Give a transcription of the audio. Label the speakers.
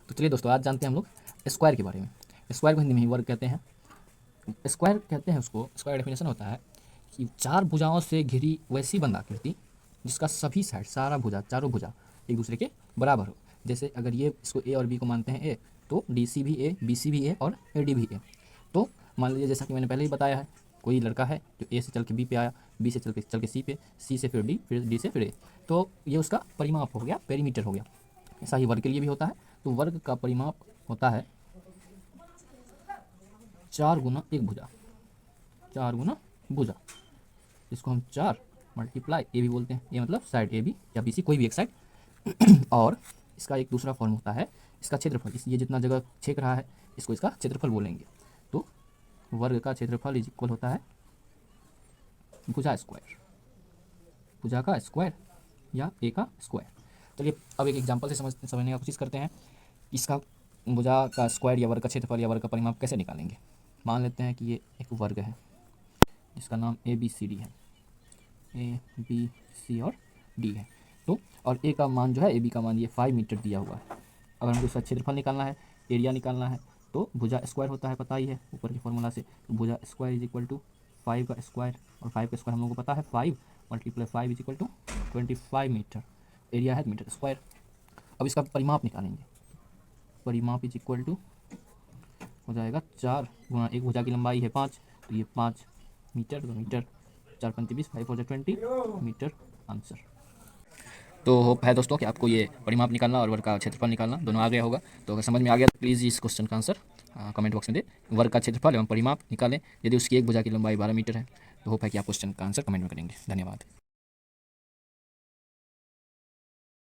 Speaker 1: तो चलिए दोस्तों, आज जानते हैं हम लोग स्क्वायर के बारे में। स्क्वायर को हिंदी में ही वर्ग कहते हैं। स्क्वायर कहते हैं उसको, स्क्वायर डेफिनेशन होता है कि चार भुजाओं से घिरी वैसी बंद आकृति जिसका सभी साइड, सारा भुजा, चारों भुजा एक दूसरे के बराबर हो। जैसे अगर ये इसको ए और बी को मानते हैं ए, तो डी सी भी ए, बी सी भी ए और ए डी भी ए। तो मान लीजिए, जैसा कि मैंने पहले ही बताया है, कोई लड़का है जो ए से चल के बी पे आया, बी से चल के सी पे, सी से फिर डी, फिर डी से फिर ए, तो ये उसका परिमाप हो गया, पेरीमीटर हो गया। ऐसा ही वर्ग के लिए भी होता है। तो वर्ग का परिमाप होता है 4 गुना एक भुजा, 4 गुना भुजा। इसको हम 4 मल्टीप्लाई ए भी बोलते हैं, ये मतलब साइड ए बी या बी सी, कोई भी एक साइड। और इसका एक दूसरा फॉर्म होता है इसका क्षेत्रफल। ये जितना जगह छेक रहा है इसको इसका क्षेत्रफल बोलेंगे। तो वर्ग का क्षेत्रफल इज इक्वल होता है भुजा स्क्वायर, भुजा का स्क्वायर या ए का स्क्वायर। चलिए अब एक एग्जांपल से समझने का कोशिश करते हैं। इसका भुजा का स्क्वायर या वर्ग का क्षेत्रफल या वर्ग का परिमाप कैसे निकालेंगे। मान लेते हैं कि ये एक वर्ग है जिसका नाम ए बी सी डी है, ए बी सी और डी है। तो और ए का मान जो है, ए बी का मान ये 5 मीटर दिया हुआ है। अगर हमको इसका क्षेत्रफल निकालना है, एरिया निकालना है, तो भुजा स्क्वायर होता है, पता ही है ऊपर के फॉर्मूला से। तो भुजा स्क्वायर इज इक्वल टू 5 का स्क्वायर, और 5 का स्क्वायर हम लोगों को पता है 5 multiply 5 is equal to 25 metre. Area है मीटर स्क्वायर। अब इसका परिमाप निकालेंगे। परिमाप इज इक्वल टू हो जाएगा 4 गुना, एक भुजा की लंबाई है 5, तो ये 5 मीटर, तो मीटर 4 पंती 20, 5 4 20 मीटर आंसर। तो होप है दोस्तों कि आपको ये परिमाप निकालना और वर्ग का क्षेत्रफल निकालना दोनों आ गया होगा। तो अगर समझ में आ गया तो प्लीज़ इस क्वेश्चन का आंसर कमेंट बॉक्स में दे। वर्ग का क्षेत्रफल एवं परिमाप निकालें यदि उसकी एक भुजा की लंबाई 12 मीटर है। तो होप है कि आप क्वेश्चन का आंसर कमेंट में करेंगे। धन्यवाद।